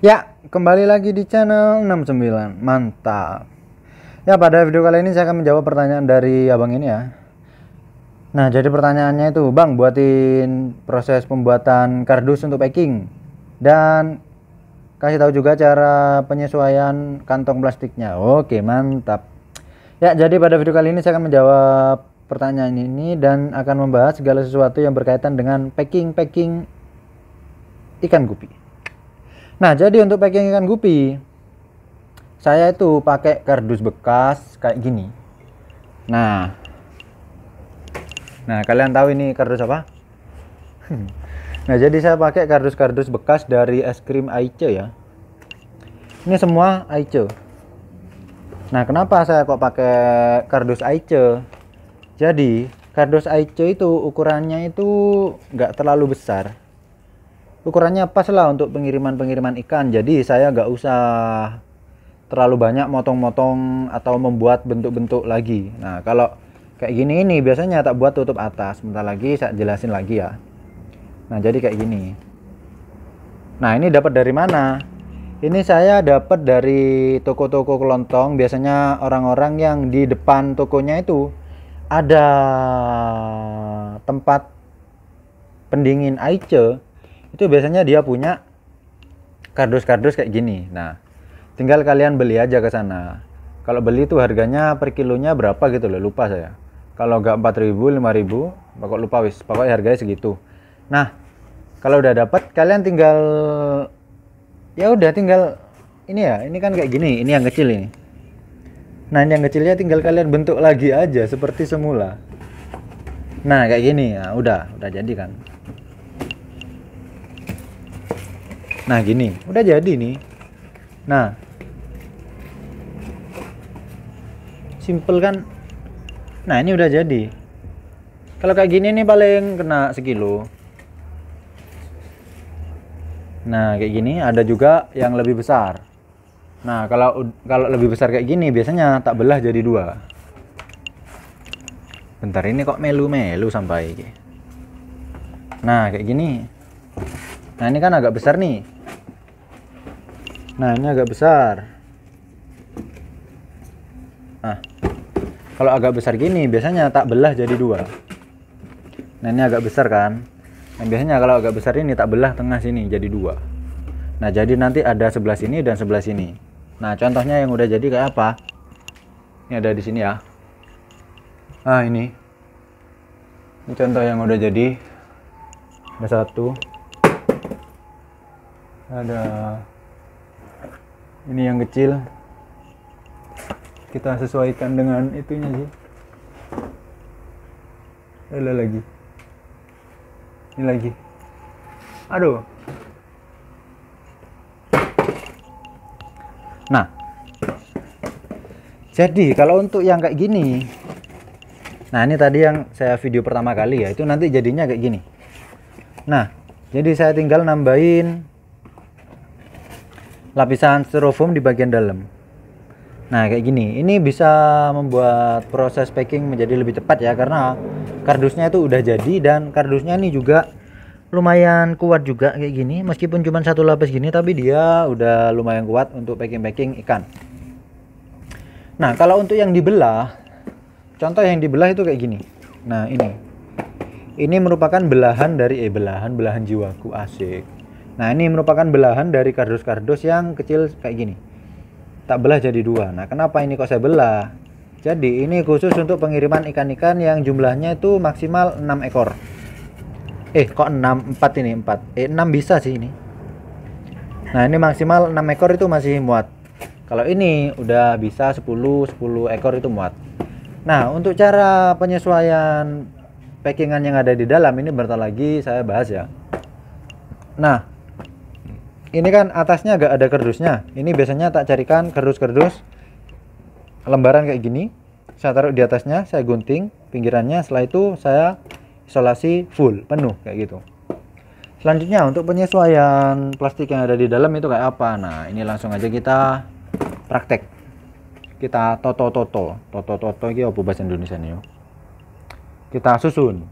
Ya, kembali lagi di channel 69. Mantap. Ya, pada video kali ini saya akan menjawab pertanyaan dari abang ini ya. Nah, jadi pertanyaannya itu, Bang, buatin proses pembuatan kardus untuk packing dan kasih tahu juga cara penyesuaian kantong plastiknya. Oke, mantap. Ya, jadi pada video kali ini saya akan menjawab pertanyaan ini dan akan membahas segala sesuatu yang berkaitan dengan packing ikan gupi. Nah, jadi untuk packing ikan gupi, saya itu pakai kardus bekas kayak gini. Nah, kalian tahu ini kardus apa? Nah, jadi saya pakai kardus-kardus bekas dari es krim Aice ya. Ini semua Aice. Nah, kenapa saya kok pakai kardus Aice? Jadi, kardus Aice itu ukurannya itu nggak terlalu besar. Ukurannya pas lah untuk pengiriman ikan, jadi saya nggak usah terlalu banyak motong-motong atau membuat bentuk-bentuk lagi. Nah, kalau kayak gini ini biasanya tak buat tutup atas. Sebentar lagi saya jelasin lagi ya. Nah, jadi kayak gini. Nah, ini dapat dari mana? Ini saya dapat dari toko-toko kelontong. Biasanya orang-orang yang di depan tokonya itu ada tempat pendingin Aice. Itu biasanya dia punya kardus-kardus kayak gini. Nah, tinggal kalian beli aja ke sana. Kalau beli tuh harganya per kilonya berapa gitu loh, lupa saya. Kalau enggak 4.000, 5.000, pokok lupa wis, pokoknya harganya segitu. Nah, kalau udah dapat kalian tinggal tinggal ini ya, ini kan kayak gini, ini yang kecil ini. Nah, ini yang kecilnya tinggal kalian bentuk lagi aja seperti semula. Nah, kayak gini ya, udah jadi kan. Nah, gini, udah jadi nih. Nah, simple kan. Nah, ini udah jadi. Kalau kayak gini nih paling kena sekilo. Nah, kayak gini ada juga yang lebih besar. Nah, kalau lebih besar kayak gini biasanya tak belah jadi dua. Bentar, ini kok melu-melu sampai. Nah, kayak gini. Nah, ini kan agak besar nih. Nah, ini agak besar. Nah, kalau agak besar gini biasanya tak belah jadi dua. Nah, ini agak besar kan. Nah, biasanya kalau agak besar ini tak belah tengah sini jadi dua. Nah, jadi nanti ada sebelah sini dan sebelah sini. Nah, contohnya yang udah jadi kayak apa? Ini ada di sini ya. Nah, ini contoh yang udah jadi. Ada satu. Ada ini yang kecil, kita sesuaikan dengan itunya sih. Ada lagi, ini lagi, aduh. Nah, jadi kalau untuk yang kayak gini, nah ini tadi yang saya video pertama kali ya, itu nanti jadinya kayak gini. Nah, jadi saya tinggal nambahin lapisan styrofoam di bagian dalam. Nah, kayak gini. Ini bisa membuat proses packing menjadi lebih cepat ya, karena kardusnya itu udah jadi dan kardusnya ini juga lumayan kuat juga kayak gini. Meskipun cuma satu lapis gini, tapi dia udah lumayan kuat untuk packing ikan. Nah, kalau untuk yang dibelah, contoh yang dibelah itu kayak gini. Nah, ini merupakan belahan dari belahan jiwaku, asik. Nah, ini merupakan belahan dari kardus-kardus yang kecil kayak gini. Tak belah jadi dua. Nah, kenapa ini kok saya belah? Jadi, ini khusus untuk pengiriman ikan-ikan yang jumlahnya itu maksimal 6 ekor. Kok 6? 4 ini, 4. 6 bisa sih ini. Nah, ini maksimal 6 ekor itu masih muat. Kalau ini udah bisa 10 ekor itu muat. Nah, untuk cara penyesuaian packingan yang ada di dalam ini bentar lagi saya bahas ya. Nah, ini kan atasnya gak ada kardusnya. Ini biasanya tak carikan kardus-kardus lembaran kayak gini. Saya taruh di atasnya, saya gunting pinggirannya. Setelah itu saya isolasi full, penuh kayak gitu. Selanjutnya untuk penyesuaian plastik yang ada di dalam itu kayak apa? Nah, ini langsung aja kita praktek. Kita toto ini apa bahasa Indonesia nih? Kita susun.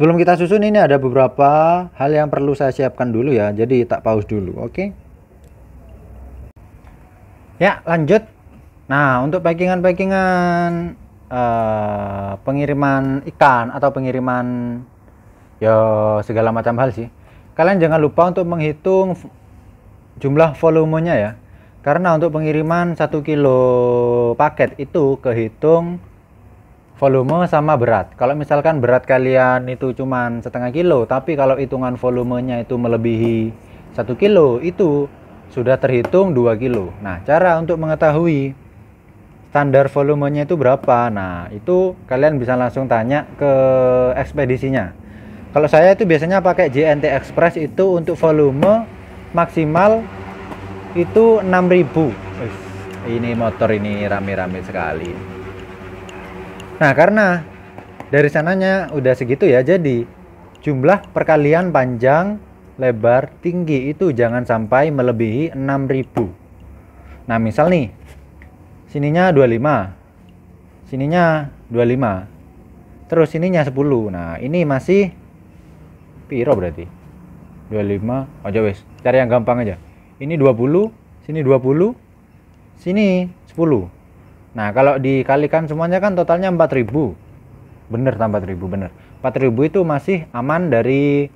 Sebelum kita susun, ini ada beberapa hal yang perlu saya siapkan dulu ya. Jadi tak pause dulu, oke? Ya, lanjut. Nah, untuk packingan pengiriman ikan atau pengiriman ya segala macam hal sih. Kalian jangan lupa untuk menghitung jumlah volumenya ya. Karena untuk pengiriman 1 kilo paket itu kehitung volume sama berat. Kalau misalkan berat kalian itu cuman setengah kilo, tapi kalau hitungan volumenya itu melebihi 1 kilo, itu sudah terhitung 2 kilo. Nah, cara untuk mengetahui standar volumenya itu berapa, nah itu kalian bisa langsung tanya ke ekspedisinya. Kalau saya itu biasanya pakai JNT Express, itu untuk volume maksimal itu 6.000. Ini motor ini rame-rame sekali. Nah, karena dari sananya udah segitu ya, jadi jumlah perkalian panjang, lebar, tinggi itu jangan sampai melebihi 6.000. Nah, misal nih, sininya 25, sininya 25, terus sininya 10. Nah, ini masih piro berarti? 25, aja wes, cari yang gampang aja. Ini 20, sini 20, sini 10. Nah, kalau dikalikan semuanya kan totalnya 4.000. Bener, tambah 4.000, bener. 4.000 itu masih aman dari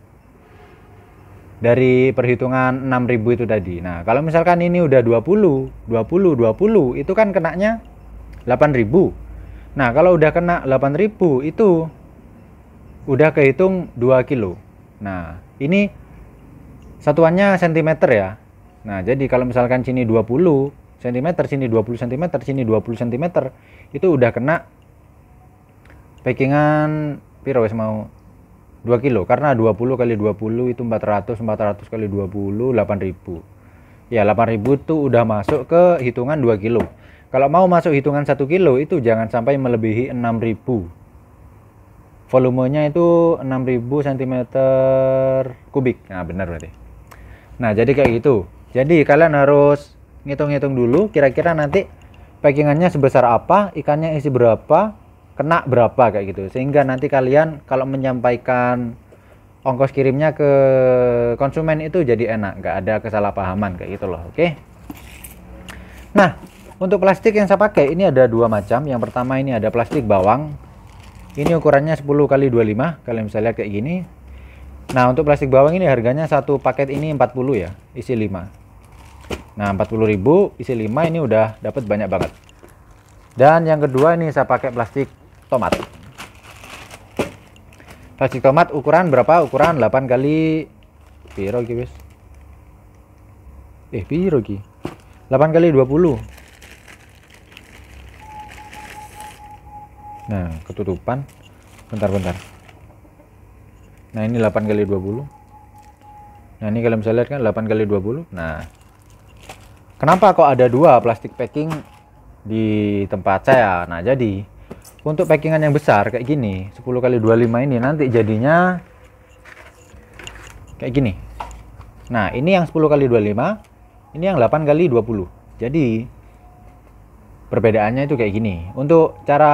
perhitungan 6.000 itu tadi. Nah, kalau misalkan ini udah 20, 20, 20, itu kan kenanya 8.000. Nah, kalau udah kena 8.000 itu udah kehitung 2 kilo. Nah, ini satuannya cm ya. Nah, jadi kalau misalkan sini 20 cm, sini 20 cm, sini 20 cm, itu udah kena packingan piro wes mau 2 kilo. Karena 20 kali 20 itu 400, 400 kali 20 8.000. Ya, 8.000 itu udah masuk ke hitungan 2 kilo. Kalau mau masuk hitungan 1 kilo itu jangan sampai melebihi 6.000. Volumenya itu 6.000 cm kubik. Nah, benar berarti. Nah, jadi kayak gitu. Jadi kalian harus ngitung-ngitung dulu kira-kira nanti packingannya sebesar apa, ikannya isi berapa, kena berapa kayak gitu. Sehingga nanti kalian kalau menyampaikan ongkos kirimnya ke konsumen itu jadi enak, nggak ada kesalahpahaman kayak gitu loh. Oke. Nah, untuk plastik yang saya pakai ini ada 2 macam. Yang pertama ini ada plastik bawang. Ini ukurannya 10 kali 25. Kalian bisa lihat kayak gini. Nah, untuk plastik bawang ini harganya satu paket ini 40 ya, isi 5. Nah, 40.000 isi 5 ini udah dapat banyak banget. Dan yang kedua ini saya pakai plastik tomat. Plastik tomat ukuran berapa? Ukuran 8 kali piro iki wis? Piro iki? 8 kali 20. Nah, ketutupan. Bentar. Nah, ini 8 kali 20. Nah, ini kalian bisa lihat kan 8 kali 20. Nah, kenapa kok ada 2 plastik packing di tempat saya? Nah, jadi untuk packingan yang besar kayak gini 10 kali 25 ini nanti jadinya kayak gini. Nah, ini yang 10 kali 25, ini yang 8 kali 20. Jadi perbedaannya itu kayak gini. Untuk cara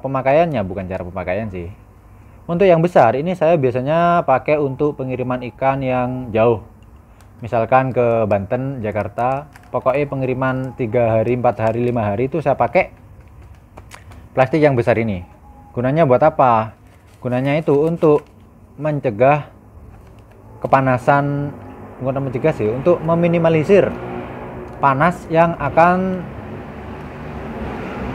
pemakaiannya, bukan cara pemakaian sih. Untuk yang besar ini saya biasanya pakai untuk pengiriman ikan yang jauh. Misalkan ke Banten, Jakarta, pokoknya pengiriman 3 hari, 4 hari, 5 hari itu saya pakai plastik yang besar ini. Gunanya buat apa? Gunanya itu untuk mencegah kepanasan, bukan mencegah sih, untuk meminimalisir panas yang akan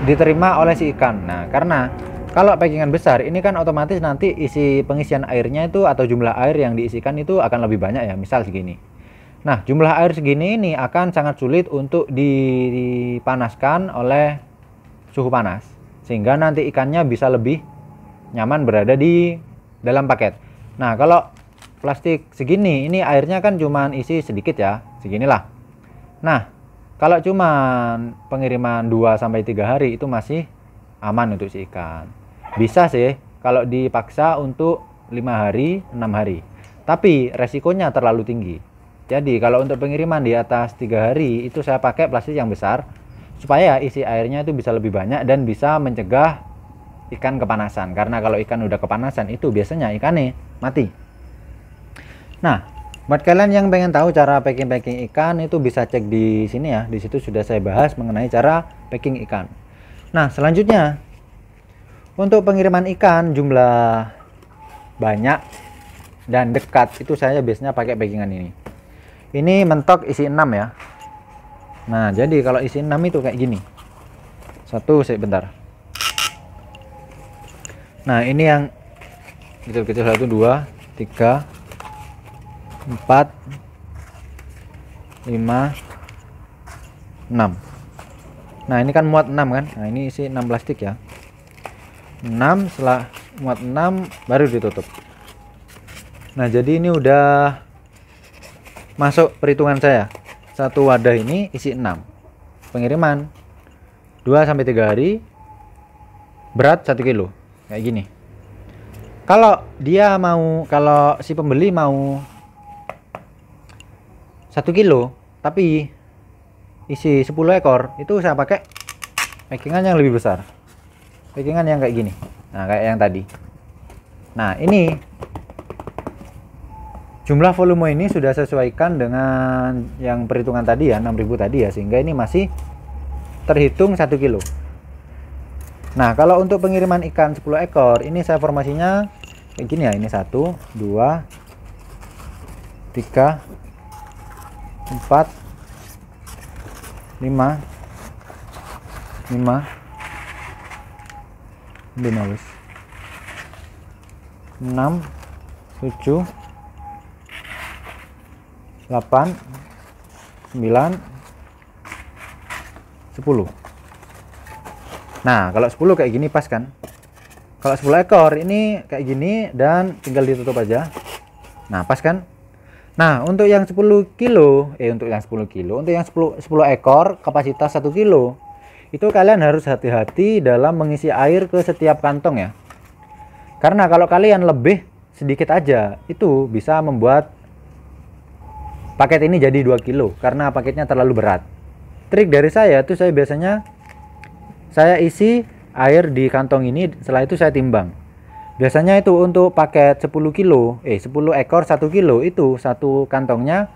diterima oleh si ikan. Nah, karena kalau packingan besar ini kan otomatis nanti isi pengisian airnya itu atau jumlah air yang diisikan itu akan lebih banyak ya, misal segini. Nah, jumlah air segini ini akan sangat sulit untuk dipanaskan oleh suhu panas, sehingga nanti ikannya bisa lebih nyaman berada di dalam paket. Nah, kalau plastik segini ini airnya kan cuman isi sedikit ya, seginilah. Nah, kalau cuman pengiriman 2 sampai 3 hari itu masih aman untuk si ikan. Bisa sih kalau dipaksa untuk 5 hari, 6 hari. Tapi resikonya terlalu tinggi. Jadi kalau untuk pengiriman di atas 3 hari itu saya pakai plastik yang besar supaya isi airnya itu bisa lebih banyak dan bisa mencegah ikan kepanasan, karena kalau ikan udah kepanasan itu biasanya ikannya mati. Nah, buat kalian yang pengen tahu cara packing ikan itu bisa cek di sini ya. Di situ sudah saya bahas mengenai cara packing ikan. Nah, selanjutnya untuk pengiriman ikan jumlah banyak dan dekat itu saya biasanya pakai packingan ini. Ini mentok isi 6 ya. Nah, jadi kalau isi 6 itu kayak gini. Bentar. Nah, ini yang kecil-kecil 1 2 3 4 5 6. Nah, ini kan muat 6 kan. Nah, ini isi 6 plastik ya. 6, setelah muat 6 baru ditutup. Nah, jadi ini udah masuk perhitungan saya. Satu wadah ini isi 6. Pengiriman 2-3 hari, berat 1 kilo. Kayak gini. Kalau si pembeli mau 1 kilo tapi isi 10 ekor, itu saya pakai packingan yang lebih besar. Packingan yang kayak gini. Nah, kayak yang tadi. Nah, ini jumlah volume ini sudah sesuaikan dengan yang perhitungan tadi ya, 6.000 tadi ya, sehingga ini masih terhitung 1 kilo. Nah, kalau untuk pengiriman ikan 10 ekor, ini saya formasinya kayak gini ya. Ini 1 2 3 4 5 6 7 8 9 10. Nah, kalau 10 kayak gini pas kan. Kalau 10 ekor ini kayak gini dan tinggal ditutup aja. Nah, pas kan. Nah, untuk yang 10 kilo untuk yang 10 ekor kapasitas 1 kilo, itu kalian harus hati-hati dalam mengisi air ke setiap kantong ya. Karena kalau kalian lebih sedikit aja, itu bisa membuat paket ini jadi 2 kilo karena paketnya terlalu berat. Trik dari saya itu, saya biasanya isi air di kantong ini, setelah itu saya timbang. Biasanya itu untuk paket 10 ekor 1 kilo, itu satu kantongnya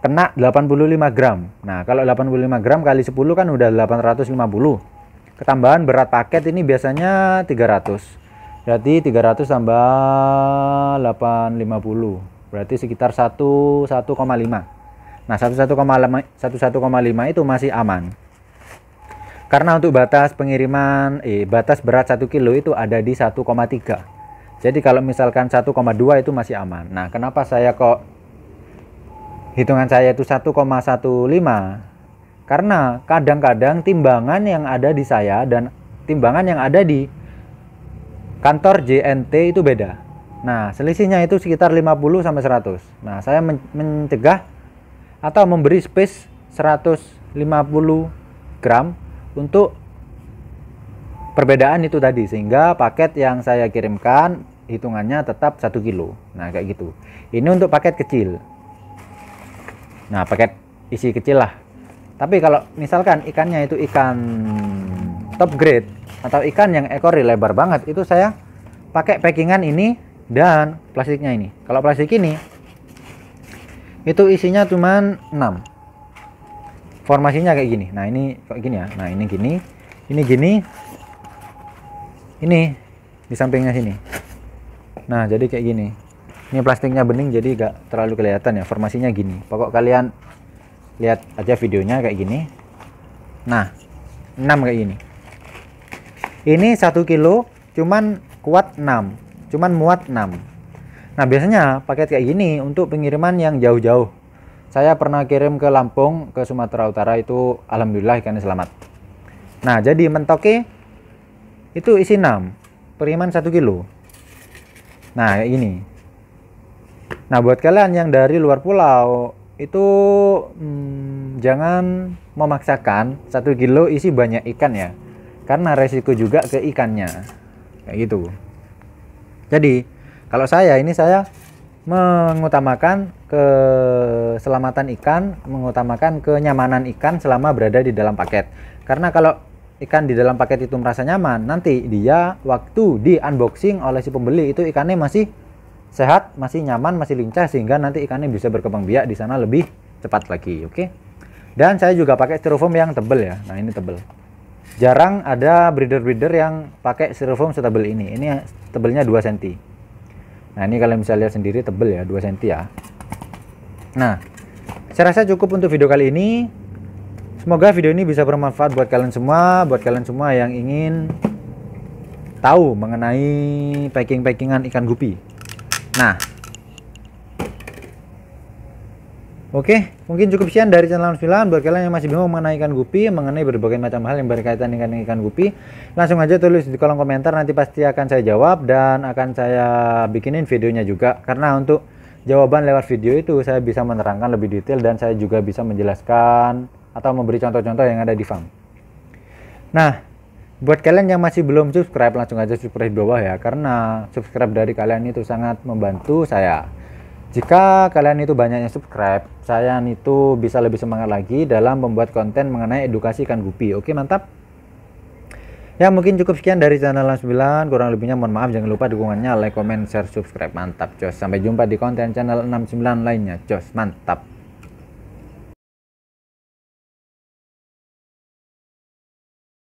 kena 85 gram. Nah, kalau 85 gram kali 10 kan udah 850. Ketambahan berat paket ini biasanya 300. Berarti 300 tambah 850. Berarti sekitar 1,5. Nah, 1,5 itu masih aman. Karena untuk batas pengiriman batas berat 1 kilo itu ada di 1,3. Jadi kalau misalkan 1,2 itu masih aman. Nah, kenapa saya kok hitungan saya itu 1,15? Karena kadang-kadang timbangan yang ada di saya dan timbangan yang ada di kantor JNT itu beda. Nah, selisihnya itu sekitar 50 sampai 100. Nah, saya mencegah atau memberi space 150 gram untuk perbedaan itu tadi, sehingga paket yang saya kirimkan hitungannya tetap 1 kilo. Nah, kayak gitu. Ini untuk paket kecil. Nah, paket isi kecil lah. Tapi kalau misalkan ikannya itu ikan top grade atau ikan yang ekornya lebar banget, itu saya pakai packingan ini dan plastiknya ini. Kalau plastik ini itu isinya cuman 6. Formasinya kayak gini. Nah, ini kayak gini ya. Nah, ini gini. Ini gini. Ini di sampingnya sini. Nah, jadi kayak gini. Ini plastiknya bening jadi gak terlalu kelihatan ya. Formasinya gini. Pokok kalian lihat aja videonya kayak gini. Nah, 6 kayak gini. Ini 1 kilo cuman kuat 6. Cuman muat 6. Nah, biasanya paket kayak gini untuk pengiriman yang jauh-jauh. Saya pernah kirim ke Lampung, ke Sumatera Utara, itu alhamdulillah ikannya selamat. Nah, jadi mentoknya itu isi 6. Pengiriman 1 kilo. Nah, kayak gini. Nah, buat kalian yang dari luar pulau itu jangan memaksakan 1 kilo isi banyak ikan ya, karena resiko juga ke ikannya kayak gitu. Jadi kalau saya mengutamakan keselamatan ikan, mengutamakan kenyamanan ikan selama berada di dalam paket. Karena kalau ikan di dalam paket itu merasa nyaman, nanti dia waktu di unboxing oleh si pembeli itu ikannya masih sehat, masih nyaman, masih lincah, sehingga nanti ikannya bisa berkembang biak di sana lebih cepat lagi. Oke. Dan saya juga pakai styrofoam yang tebel ya. Nah, ini tebel. Jarang ada breeder-breeder yang pakai styrofoam setebel ini. Ini tebelnya 2 cm. Nah, ini kalian bisa lihat sendiri tebel ya, 2 cm ya. Nah, saya rasa cukup untuk video kali ini. Semoga video ini bisa bermanfaat buat kalian semua yang ingin tahu mengenai packing-packingan ikan gupi. Nah, oke, mungkin cukup sekian dari channel 9. Buat kalian yang masih bingung mengenai ikan gupi, mengenai berbagai macam hal yang berkaitan dengan ikan gupi, langsung aja tulis di kolom komentar, nanti pasti akan saya jawab dan akan saya bikinin videonya juga. Karena untuk jawaban lewat video itu saya bisa menerangkan lebih detail dan saya juga bisa menjelaskan atau memberi contoh-contoh yang ada di farm. Nah, buat kalian yang masih belum subscribe, langsung aja subscribe di bawah ya, karena subscribe dari kalian itu sangat membantu saya. Jika kalian itu banyaknya subscribe, saya itu bisa lebih semangat lagi dalam membuat konten mengenai edukasi ikan gupi. Oke, mantap. Ya, mungkin cukup sekian dari channel 9. Kurang lebihnya mohon maaf. Jangan lupa dukungannya, like, comment, share, subscribe. Mantap, jos. Sampai jumpa di konten channel 69 lainnya. Jos, mantap.